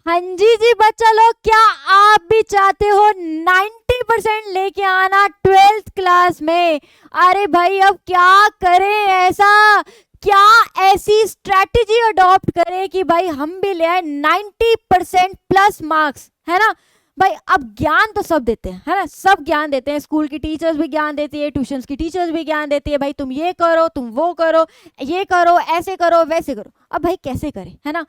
हाँ जी बच्चा लोग, क्या आप भी चाहते हो 90% लेके आना 12th क्लास में? अरे भाई अब क्या करें ऐसा, क्या ऐसी स्ट्रेटेजी अडॉप्ट करें कि भाई हम भी ले आए 90% प्लस मार्क्स, है ना? भाई अब ज्ञान तो सब देते हैं, है ना? सब ज्ञान देते हैं, स्कूल की टीचर्स भी ज्ञान देती है, ट्यूशंस की टीचर्स भी ज्ञान देती है, भाई तुम ये करो, तुम वो करो, ये करो, ऐसे करो, वैसे करो। अब भाई कैसे करें, है ना?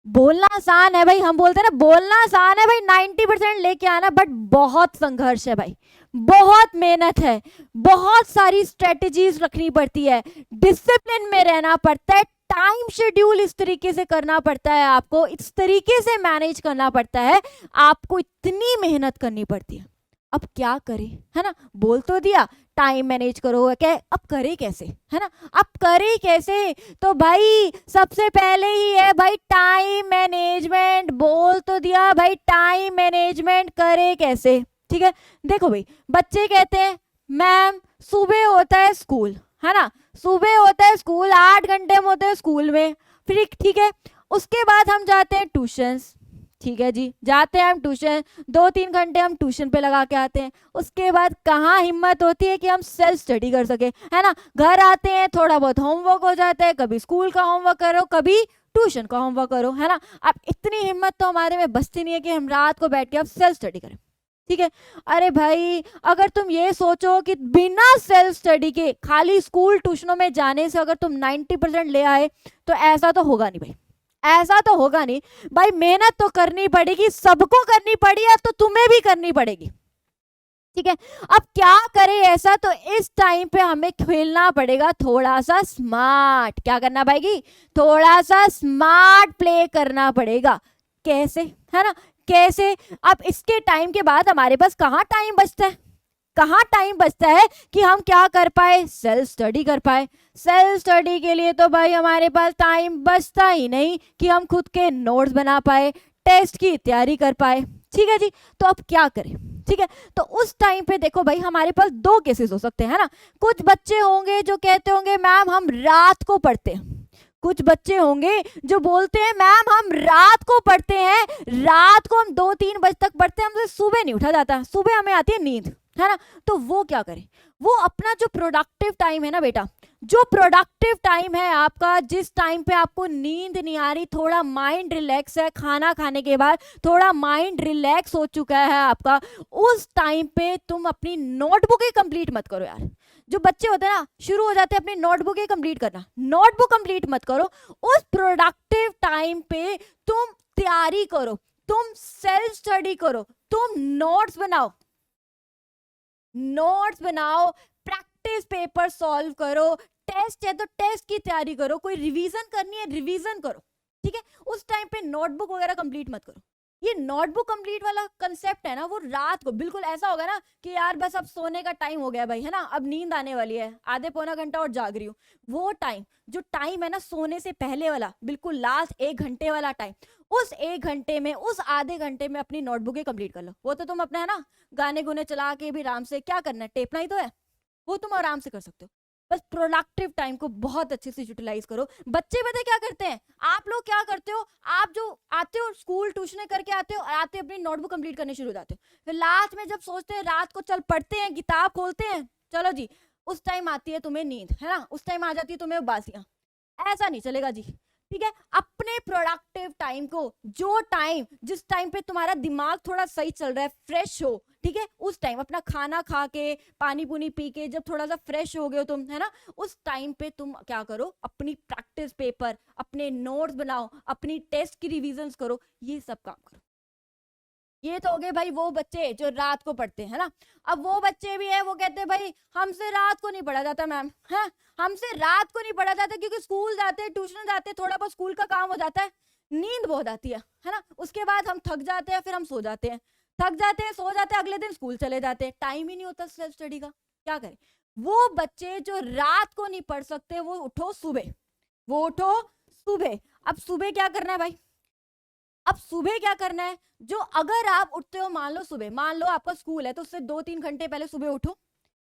बोलना आसान है भाई, हम बोलते हैं ना बोलना आसान है भाई, 90% लेके आना, बट बहुत संघर्ष है भाई, बहुत मेहनत है, बहुत सारी स्ट्रेटजीज रखनी पड़ती है, डिसिप्लिन में रहना पड़ता है, टाइम शेड्यूल इस तरीके से करना पड़ता है, आपको इस तरीके से मैनेज करना पड़ता है, आपको इतनी मेहनत करनी पड़ती है। अब क्या करें, है ना? बोल तो दिया टाइम मैनेज करो, क्या अब करे कैसे, है ना? अब करे कैसे? तो भाई सबसे पहले ही है भाई टाइम मैनेजमेंट। बोल तो दिया भाई टाइम मैनेजमेंट करे कैसे, ठीक है? देखो भाई, बच्चे कहते हैं मैम सुबह होता है स्कूल, है ना? सुबह होता है स्कूल, 8 घंटे हम होते हैं स्कूल में, फिर ठीक है, उसके बाद हम जाते हैं ट्यूशंस, ठीक है जी, जाते हैं हम ट्यूशन, 2-3 घंटे हम ट्यूशन पे लगा के आते हैं, उसके बाद कहाँ हिम्मत होती है कि हम सेल्फ स्टडी कर सके, है ना? घर आते हैं, थोड़ा बहुत होमवर्क हो जाता है, कभी स्कूल का होमवर्क करो, कभी ट्यूशन का होमवर्क करो, है ना? अब इतनी हिम्मत तो हमारे में बचती नहीं है कि हम रात को बैठ के अब सेल्फ स्टडी करें, ठीक है? अरे भाई अगर तुम ये सोचो कि बिना सेल्फ स्टडी के खाली स्कूल ट्यूशनों में जाने से अगर तुम 90% ले आए, तो ऐसा तो होगा नहीं भाई, ऐसा तो होगा नहीं भाई, मेहनत तो करनी पड़ेगी, सबको करनी पड़ी है तो तुम्हें भी करनी पड़ेगी, ठीक है? अब क्या करें ऐसा, तो इस टाइम पे हमें खेलना पड़ेगा थोड़ा सा स्मार्ट। क्या करना पड़ेगी? थोड़ा सा स्मार्ट प्ले करना पड़ेगा। कैसे, है ना? कैसे? अब इसके टाइम के बाद हमारे पास कहाँ टाइम बचता है, कहाँ टाइम बचता है कि हम क्या कर पाए, सेल्फ स्टडी कर पाए। सेल्फ स्टडी के लिए तो भाई हमारे पास टाइम बचता ही नहीं कि हम खुद के नोट्स बना पाए, टेस्ट की तैयारी कर पाए, ठीक है जी? तो अब क्या करें, ठीक है? तो उस टाइम पे देखो भाई हमारे पास दो केसेस हो सकते हैं, है ना? कुछ बच्चे होंगे जो कहते होंगे मैम हम रात को पढ़ते हैं, कुछ बच्चे होंगे जो बोलते हैं मैम हम रात को पढ़ते हैं, रात को हम 2-3 बजे तक पढ़ते हैं, हमसे सुबह नहीं उठा जाता, सुबह हमें आती है नींद, है ना? तो वो क्या करें? वो अपना जो प्रोडक्टिव टाइम है ना बेटा, जो प्रोडक्टिव टाइम है आपका, जिस टाइम पे आपको नींद नहीं आ रही, थोड़ा माइंड रिलैक्स है, खाना खाने के बाद थोड़ा माइंड रिलैक्स हो चुका है आपका, उस टाइम पे तुम अपनी नोटबुक ही कंप्लीट मत करो यार। जो बच्चे होते हैं ना शुरू हो जाते हैं अपनी नोटबुक ही कंप्लीट करना, नोटबुक कंप्लीट मत करो, उस प्रोडक्टिव टाइम पे तुम तैयारी करो, तुम सेल्फ स्टडी करो, तुम नोट्स बनाओ, नोट्स बनाओ, प्रैक्टिस पेपर सॉल्व करो, टेस्ट है तो टेस्ट की तैयारी करो, कोई रिवीजन करनी है रिवीजन करो, ठीक है? उस टाइम पे नोटबुक वगैरह कंप्लीट मत करो। ये नोटबुक कंप्लीट वाला कंसेप्ट है ना, वो रात को बिल्कुल ऐसा होगा ना कि यार बस अब सोने का टाइम हो गया भाई, है ना? अब नींद आने वाली है, आधे पौना घंटा और जाग रही हूँ, वो टाइम, जो टाइम है ना सोने से पहले वाला, बिल्कुल लास्ट 1 घंटे वाला टाइम, उस 1 घंटे में, उस आधे घंटे में अपनी नोटबुक कंप्लीट कर लो। वो तो तुम अपना है ना गाने गुने चला के भी आराम से, क्या करना है, टेपना ही तो है, वो तुम आराम से कर सकते हो। बस प्रोडक्टिव टाइम को बहुत अच्छे से यूटिलाइज करो। बच्चे पता क्या करते हैं, आप लोग क्या करते हो, आप जो आते हो स्कूल ट्यूशन करके आते हो, आते अपनी नोटबुक कंप्लीट करने शुरू हो जाते हो, फिर लास्ट में जब सोचते हैं रात को चल पढ़ते हैं, किताब खोलते हैं, चलो जी, उस टाइम आती है तुम्हें नींद, है ना? उस टाइम आ जाती है तुम्हें उबासियां। ऐसा नहीं चलेगा जी, ठीक है? अपने प्रोडक्टिव टाइम को, जो टाइम, जिस टाइम पे तुम्हारा दिमाग थोड़ा सही चल रहा है, फ्रेश हो, ठीक है, उस टाइम अपना खाना खा के, पानी पुनी पी के, जब थोड़ा सा फ्रेश हो गए हो तुम, है ना, उस टाइम पे तुम क्या करो, अपनी प्रैक्टिस पेपर, अपने नोट्स बनाओ, अपनी टेस्ट की रिविजन्स करो, ये सब काम करो। ये तो हो गए भाई वो बच्चे जो रात को पढ़ते हैं ना। अब वो बच्चे भी है, वो कहते हैं भाई हमसे रात को नहीं पढ़ा जाता मैम, है हमसे रात को नहीं पढ़ा जाता क्योंकि स्कूल जाते हैं, ट्यूशन जाते हैं, थोड़ा बहुत स्कूल का काम हो जाता है, नींद बहुत आती है ना? उसके बाद हम थक जाते हैं, फिर हम सो जाते हैं, थक जाते हैं, सो जाते हैं, अगले दिन स्कूल चले जाते हैं, टाइम ही नहीं होता सेल्फ स्टडी का। क्या करें? वो बच्चे जो रात को नहीं पढ़ सकते, वो उठो सुबह, वो उठो सुबह। अब सुबह क्या करना है भाई? अब सुबह क्या करना है, जो अगर आप उठते हो, मान लो सुबह, मान लो आपका स्कूल है तो उससे 2-3 घंटे पहले सुबह उठो,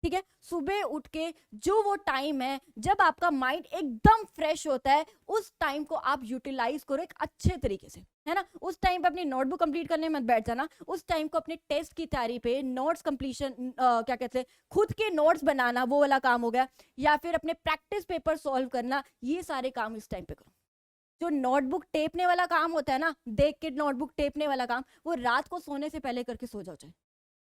ठीक है, सुबह उठ के जो वो टाइम है जब आपका माइंड एकदम फ्रेश होता है, उस टाइम को आप यूटिलाइज करो एक अच्छे तरीके से, है ना। उस टाइम पे अपनी नोटबुक कंप्लीट करने मत बैठ जाना, उस टाइम को अपने टेस्ट की तैयारी पे, नोट्स कंप्लीशन, क्या कहते हैं, खुद के नोट्स बनाना, वो वाला काम हो गया, या फिर अपने प्रैक्टिस पेपर सॉल्व करना, ये सारे काम इस टाइम पे करो। जो नोटबुक टेपने वाला काम होता है ना, देख के नोटबुक टेपने वाला काम, वो रात को सोने से पहले करके सो जाओ चाहे,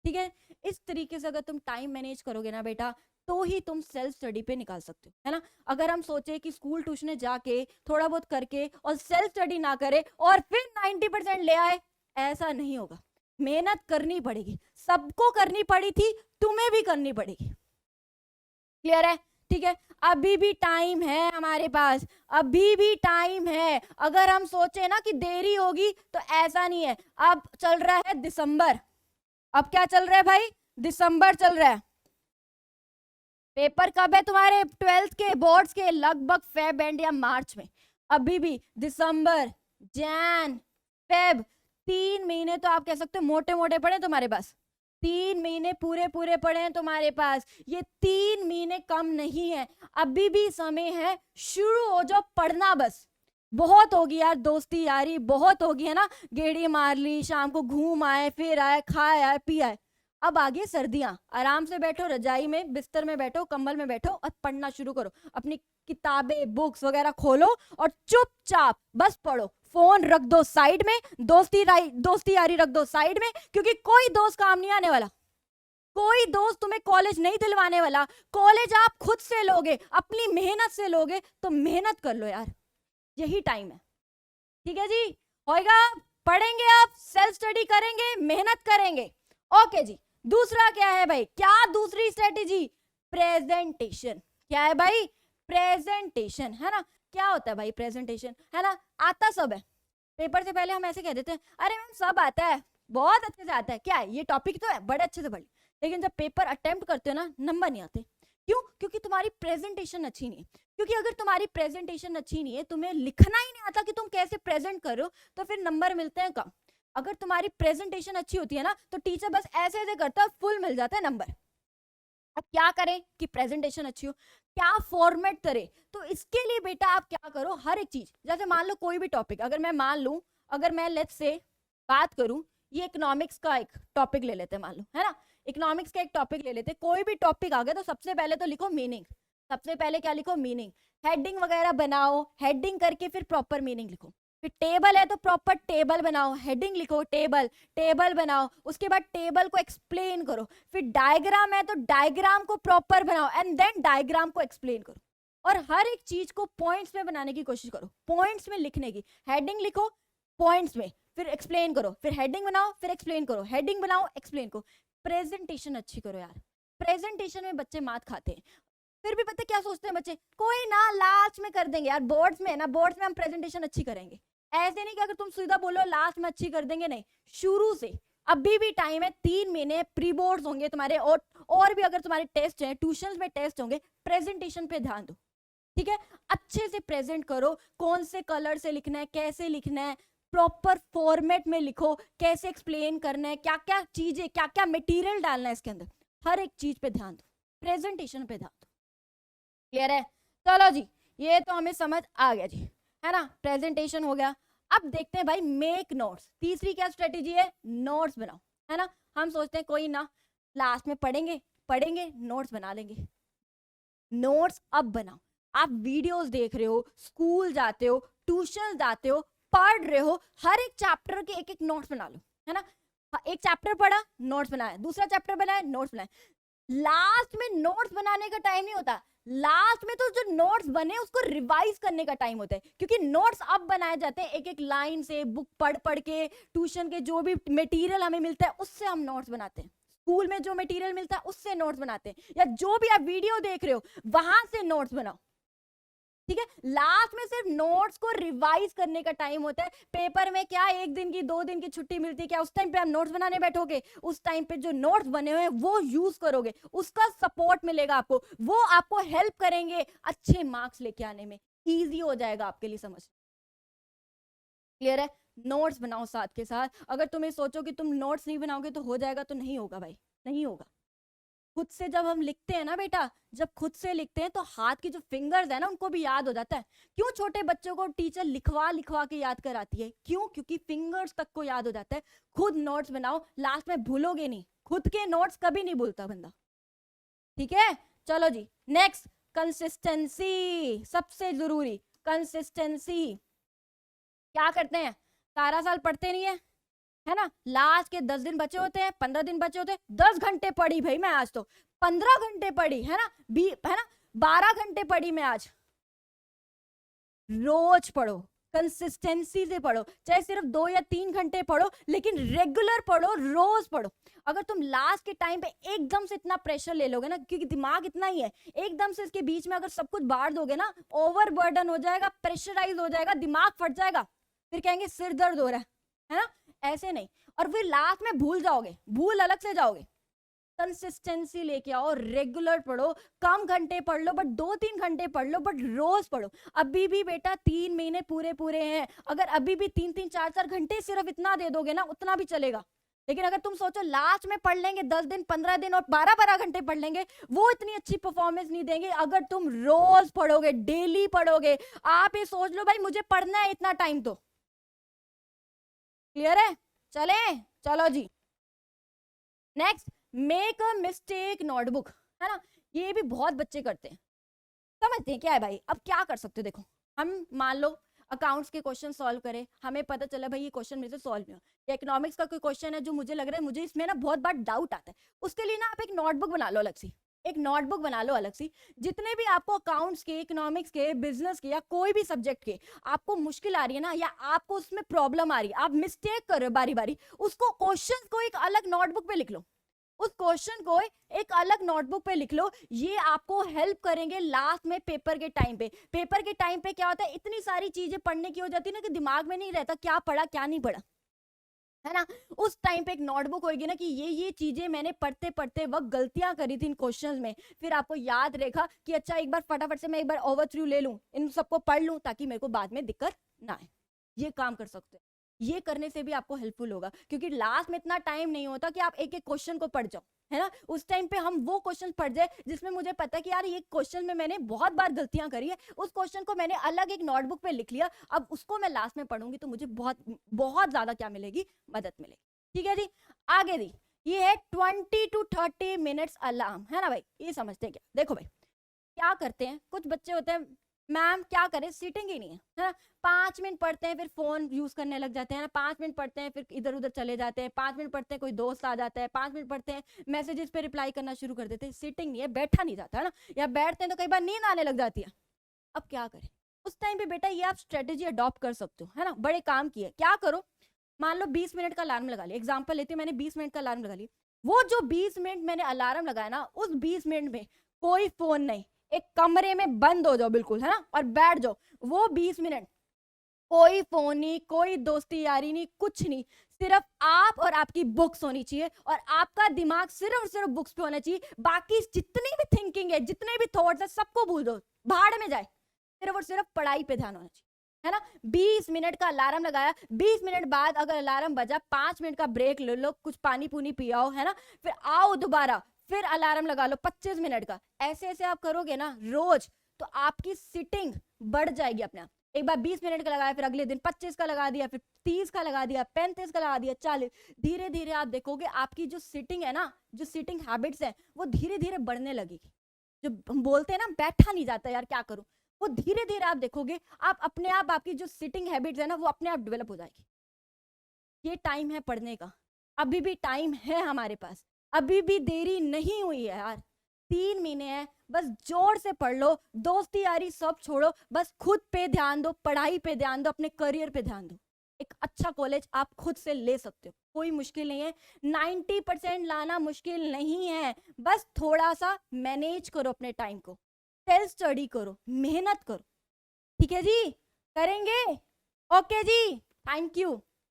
ठीक है। इस तरीके से अगर तुम टाइम मैनेज करोगे ना बेटा, तो ही तुम सेल्फ स्टडी पे निकाल सकते हो, है ना। अगर हम सोचे कि स्कूल ट्यूशन जाके थोड़ा बहुत करके और सेल्फ स्टडी ना करे और फिर 90% ले आए, ऐसा नहीं होगा। मेहनत करनी पड़ेगी, सबको करनी पड़ी थी, तुम्हें भी करनी पड़ेगी। क्लियर है, ठीक है। अभी भी टाइम है हमारे पास, अभी भी टाइम है। अगर हम सोचे ना कि देरी होगी, तो ऐसा नहीं है। अब चल रहा है दिसंबर, अब क्या चल रहा है भाई, दिसंबर चल रहा है। पेपर कब है तुम्हारे 12th के बोर्ड्स के, लगभग फेब एंड या मार्च में। अभी भी दिसंबर, जैन, फेब, 3 महीने तो आप कह सकते हो मोटे मोटे पड़े तुम्हारे पास, 3 महीने पूरे पूरे पड़े हैं तुम्हारे पास। ये 3 महीने कम नहीं है, अभी भी समय है, शुरू हो जाओ पढ़ना। बस बहुत होगी यार दोस्ती यारी, बहुत होगी, है ना। गेड़ी मार ली, शाम को घूम आए, फिर आए, खाए आए, पी आए। अब आगे सर्दियां, आराम से बैठो, रजाई में बिस्तर में बैठो, कंबल में बैठो और पढ़ना शुरू करो। अपनी किताबें, बुक्स वगैरह खोलो और चुपचाप बस पढ़ो। फोन रख दो साइड में, दोस्ती यारी रख दो साइड में, क्योंकि कोई दोस्त काम नहीं आने वाला, कोई दोस्त तुम्हें कॉलेज नहीं दिलवाने वाला। कॉलेज आप खुद से लोगे, अपनी मेहनत से लोगे, तो मेहनत कर लो यार, यही टाइम है, ठीक है जी। होएगा, पढ़ेंगे, आप सेल्फ स्टडी करेंगे, मेहनत करेंगे। ओके जी, दूसरा क्या है भाई, क्या दूसरी स्ट्रेटेजी, प्रेजेंटेशन। क्या है भाई, प्रेजेंटेशन, है ना। क्या होता है भाई प्रेजेंटेशन, है ना। आता सब है, पेपर से पहले हम ऐसे कह देते हैं, अरे मैम सब आता है, बहुत अच्छे से आता है, क्या है ये टॉपिक तो है, बड़े अच्छे से पढ़। लेकिन जब पेपर अटेम्प्ट करते हो ना, नंबर नहीं आते। क्यों, क्योंकि तुम्हारी प्रेजेंटेशन अच्छी नहीं है। क्योंकि अगर तुम्हारी प्रेजेंटेशन अच्छी नहीं है, तुम्हें लिखना ही नहीं आता कि तुम कैसे प्रेजेंट करो, तो फिर नंबर मिलते हैं कम। अगर तुम्हारी प्रेजेंटेशन अच्छी होती है ना, तो टीचर बस ऐसे ऐसे करता है, फुल मिल जाता है नंबर। अब क्या करें कि प्रेजेंटेशन अच्छी हो, क्या फॉर्मेट करें, तो इसके लिए बेटा आप क्या करो, हर एक चीज, जैसे मान लो कोई भी टॉपिक, अगर मैं मान लूं, अगर मैं लेट्स से बात करूं, ये इकोनॉमिक्स का एक टॉपिक ले लेते हैं, मान लो, है ना। इकोनॉमिक्स का एक टॉपिक ले लेते, कोई भी टॉपिक आ गया तो सबसे पहले तो लिखो मीनिंग, सबसे पहले क्या लिखो, मीनिंग। हेडिंग वगैरह बनाओ, हेडिंग करके फिर प्रॉपर मीनिंग लिखो। फिर टेबल है तो प्रॉपर टेबल बनाओ, हेडिंग लिखो, टेबल, टेबल बनाओ, उसके बाद टेबल को एक्सप्लेन करो। फिर डायग्राम है तो डायग्राम को प्रॉपर बनाओ एंड देन डायग्राम को एक्सप्लेन करो। और हर एक चीज को पॉइंट्स में बनाने की कोशिश करो, पॉइंट्स में लिखने की। हेडिंग लिखो पॉइंट्स में, फिर एक्सप्लेन करो, फिर हेडिंग बनाओ, फिर एक्सप्लेन करो, हेडिंग बनाओ, एक्सप्लेन करो। प्रेजेंटेशन अच्छी करो यार, प्रेजेंटेशन में बच्चे मात खाते हैं। फिर भी पता क्या सोचते हैं बच्चे, कोई ना लास्ट में कर देंगे यार, बोर्ड्स में ना, बोर्ड्स में हम प्रेजेंटेशन अच्छी करेंगे। ऐसे नहीं कि अगर तुम सीधा बोलो लास्ट में अच्छी कर देंगे, नहीं, शुरू से। अभी भी टाइम है, 3 महीने, प्री बोर्ड्स होंगे तुम्हारे, और भी अगर तुम्हारे टेस्ट हैं, ट्यूशंस में टेस्ट होंगे, प्रेजेंटेशन पे ध्यान दो, ठीक है। अच्छे से प्रेजेंट करो, कौन से कलर से लिखना है, कैसे लिखना है, प्रॉपर फॉर्मेट में लिखो, कैसे एक्सप्लेन करना है, क्या क्या चीजें, क्या क्या मटेरियल डालना है इसके अंदर, हर एक चीज पे ध्यान दो, प्रेजेंटेशन पे ध्यान दो। क्लियर है, चलो जी, ये तो हमें समझ आ गया जी, है ना। प्रेजेंटेशन हो गया। अब देखते हैं भाई मेक नोट्स, तीसरी क्या स्ट्रेटेजी है, नोट्स बनाओ, है ना। हम सोचते हैं कोई ना, लास्ट में पढ़ेंगे पढ़ेंगे, नोट्स बना लेंगे। नोट्स अब बनाओ। आप वीडियोस देख रहे हो, स्कूल जाते हो, ट्यूशन जाते हो, पढ़ रहे हो, हर एक चैप्टर के एक एक नोट्स बना लो, है ना। एक चैप्टर पढ़ा, नोट्स बनाया, दूसरा चैप्टर बनाया, नोट्स बनाया। लास्ट में नोट्स बनाने का टाइम नहीं होता, लास्ट में तो जो नोट्स बने उसको रिवाइज करने का टाइम होता है। क्योंकि नोट्स अब बनाए जाते हैं एक एक लाइन से, बुक पढ़ पढ़ के, ट्यूशन के जो भी मटेरियल हमें मिलता है उससे हम नोट्स बनाते हैं, स्कूल में जो मटेरियल मिलता है उससे नोट्स बनाते हैं, या जो भी आप वीडियो देख रहे हो वहां से नोट्स बनाओ, ठीक है। लास्ट में सिर्फ नोट्स को रिवाइज करने का टाइम होता है। पेपर में क्या 1 दिन की 2 दिन की छुट्टी मिलती है, क्या उस टाइम पे आप नोट्स बनाने बैठोगे? उस टाइम पे जो नोट्स बने हुए हैं वो यूज करोगे, उसका सपोर्ट मिलेगा आपको, वो आपको हेल्प करेंगे अच्छे मार्क्स लेके आने में, इजी हो जाएगा आपके लिए समझ। क्लियर है, नोट्स बनाओ साथ के साथ। अगर तुम्हें सोचो कि तुम नोट्स नहीं बनाओगे तो हो जाएगा, तो नहीं होगा भाई, नहीं होगा। खुद से जब हम लिखते हैं ना बेटा, जब खुद से लिखते हैं तो हाथ की जो फिंगर्स है ना उनको भी याद हो जाता है। क्यों छोटे बच्चों को टीचर लिखवा लिखवा के याद कराती है? क्यों? क्योंकि फिंगर्स तक को याद हो जाता है। खुद नोट्स बनाओ, लास्ट में भूलोगे नहीं। खुद के नोट्स कभी नहीं भूलता बंदा, ठीक है? चलो जी नेक्स्ट, कंसिस्टेंसी, सबसे जरूरी कंसिस्टेंसी। क्या करते हैं, सारा साल पढ़ते नहीं है ना, लास्ट के 10 दिन बचे होते हैं, 15 दिन बचे होते हैं, 10 घंटे पढ़ी भाई मैं आज, तो 15 घंटे पढ़ी है ना, है ना, 12 घंटे पढ़ी मैं आज। रोज पढ़ो, कंसिस्टेंसी से पढ़ो, चाहे सिर्फ 2 या 3 घंटे पढ़ो, लेकिन रेगुलर पढ़ो, रोज पढ़ो। अगर तुम लास्ट के टाइम पे एकदम से इतना प्रेशर ले लोगे ना, क्योंकि दिमाग इतना ही है, एकदम से इसके बीच में अगर सब कुछ बांट दोगे ना, ओवर बर्डन हो जाएगा, प्रेशराइज हो जाएगा, दिमाग फट जाएगा, फिर कहेंगे सिर दर्द हो रहा है ना, ऐसे नहीं। और फिर लास्ट में भूल जाओगे, भूल अलग से जाओगे। कंसिस्टेंसी लेके आओ, रेगुलर पढ़ो, कम घंटे पढ़ लो बट 2-3 घंटे पढ़ लो, बट रोज पढ़ो। अभी भी बेटा 3 महीने पूरे पूरे हैं, अगर अभी भी 3-3 4-4 घंटे सिर्फ इतना दे दोगे ना, उतना भी चलेगा। लेकिन अगर तुम सोचो लास्ट में पढ़ लेंगे 10 दिन 15 दिन और 12-12 घंटे पढ़ लेंगे, वो इतनी अच्छी परफॉर्मेंस नहीं देंगे। अगर तुम रोज पढ़ोगे, डेली पढ़ोगे, आप ये सोच लो भाई मुझे पढ़ना है इतना टाइम, तो क्लियर है? चले, चलो जी next, make a mistake notebook, है ना, ये भी बहुत बच्चे करते हैं। समझते हैं क्या है भाई? अब क्या कर सकते हो, देखो हम मान लो अकाउंट्स के क्वेश्चन सॉल्व करें, हमें पता चला भाई ये क्वेश्चन मेरे से सॉल्व नहीं हो, इकोनॉमिक्स का कोई क्वेश्चन है जो मुझे लग रहा है मुझे इसमें ना बहुत बार डाउट आता है, उसके लिए ना आप एक नोटबुक बना लो अलग सी, एक नोटबुक बना लो अलग सी, जितने भी आपको अकाउंट्स के, इकोनॉमिक्स के, बिजनेस के या कोई भी सब्जेक्ट के आपको मुश्किल आ रही है ना, या आपको उसमें प्रॉब्लम आ रही है, आप मिस्टेक कर रहे हो बारी बारी, उसको क्वेश्चन को एक अलग नोटबुक पे लिख लो, उस क्वेश्चन को एक अलग नोटबुक पे लिख लो। ये आपको हेल्प करेंगे लास्ट में पेपर के टाइम पे। पेपर के टाइम पे क्या होता है, इतनी सारी चीजें पढ़ने की हो जाती है ना कि दिमाग में नहीं रहता क्या पढ़ा क्या नहीं पढ़ा, है ना। उस टाइम पे एक नोटबुक होगी ना कि ये चीजें मैंने पढ़ते पढ़ते वक्त गलतियां करी थी इन क्वेश्चंस में, फिर आपको याद रहेगा कि अच्छा एक बार फटाफट से मैं एक बार ओवरव्यू ले लूं, इन सबको पढ़ लूं, ताकि मेरे को बाद में दिक्कत ना आए। ये काम कर सकते हैं, ये करने से भी आपको हेल्पफुल होगा, क्योंकि लास्ट में इतना टाइम नहीं होता कि आप एक एक क्वेश्चन को पढ़ जाओ, है ना। उस टाइम पे हम वो क्वेश्चन पढ़ जाए जिसमें मुझे पता है कि यार ये क्वेश्चन में मैंने बहुत बार गलतियां करी है, उस क्वेश्चन को मैंने अलग एक नोटबुक पे लिख लिया, अब उसको मैं लास्ट में पढ़ूंगी तो मुझे बहुत बहुत ज्यादा क्या मिलेगी, मदद मिलेगी। ठीक है जी, आगे दी ये है 20 to 30 मिनट्स अलार्म, है ना भाई। ये समझते हैं क्या, देखो भाई क्या करते हैं, कुछ बच्चे होते हैं मैम क्या करें, सीटिंग ही नहीं है ना, 5 मिनट पढ़ते हैं फिर फोन यूज करने लग जाते हैं ना, 5 मिनट पढ़ते हैं फिर इधर उधर चले जाते हैं, 5 मिनट पढ़ते हैं कोई दोस्त आ जाता है, 5 मिनट पढ़ते हैं मैसेजेस पे रिप्लाई करना शुरू कर देते हैं, सीटिंग नहीं है, बैठा नहीं जाता है ना, या बैठते हैं तो कई बार नींद आने लग जाती है। अब क्या करें, उस टाइम पे बेटा ये आप स्ट्रेटेजी अडॉप्ट कर सकते हो, है ना। बड़े काम की है, क्या करो, मान लो 20 मिनट का अलार्म लगा लिया, एग्जाम्पल लेती हूँ, मैंने 20 मिनट का अलार्म लगा लिया, वो जो 20 मिनट मैंने अलार्म लगाया ना, उस 20 मिनट में कोई फोन नहीं, एक कमरे में बंद हो जाओ बिल्कुल, है ना, और बैठ जाओ। वो 20 मिनट कोई फोन नहीं, कोई दोस्ती यारी नहीं, कुछ नहीं, सिर्फ आप और आपकी बुक्स होनी चाहिए, और आपका दिमाग सिर्फ और सिर्फ बुक्स पे होना चाहिए। बाकी जितनी भी थिंकिंग है, जितने भी थॉट्स है, सबको भूल दो, भाड़ में जाए, सिर्फ और सिर्फ पढ़ाई पे ध्यान होना चाहिए, है ना। 20 मिनट का अलार्म लगाया, 20 मिनट बाद अगर अलार्म बजा, 5 मिनट का ब्रेक ले लो, कुछ पानी पूनी पियाओ, है ना, फिर आओ दोबारा, फिर अलार्म लगा लो 25 मिनट का। ऐसे ऐसे आप करोगे ना रोज, तो आपकी सिटिंग बढ़ जाएगी अपने आप। एक बार 20 मिनट का लगाया, फिर अगले दिन 25 का लगा दिया, फिर 30 का लगा दिया, 35 का लगा दिया, 40, धीरे धीरे आप देखोगे आपकी जो सिटिंग है ना, जो सिटिंग हैबिट्स है, वो धीरे धीरे बढ़ने लगेगी। जो हम बोलते हैं ना बैठा नहीं जाता यार क्या करूं, वो धीरे धीरे आप देखोगे आप अपने आप, आपकी जो सिटिंग हैबिट्स है ना, वो अपने आप डेवलप हो जाएगी। ये टाइम है पढ़ने का, अभी भी टाइम है हमारे पास, अभी भी देरी नहीं हुई है यार, 3 महीने हैं, बस जोर से पढ़ लो, दोस्ती यारी सब छोड़ो, बस खुद पे ध्यान दो, पढ़ाई पे ध्यान दो, अपने करियर पे ध्यान दो। एक अच्छा कॉलेज आप खुद से ले सकते हो, कोई मुश्किल नहीं है, 90% लाना मुश्किल नहीं है, बस थोड़ा सा मैनेज करो अपने टाइम को, सेल्फ स्टडी करो, मेहनत करो। ठीक है जी, करेंगे, ओके जी, थैंक यू।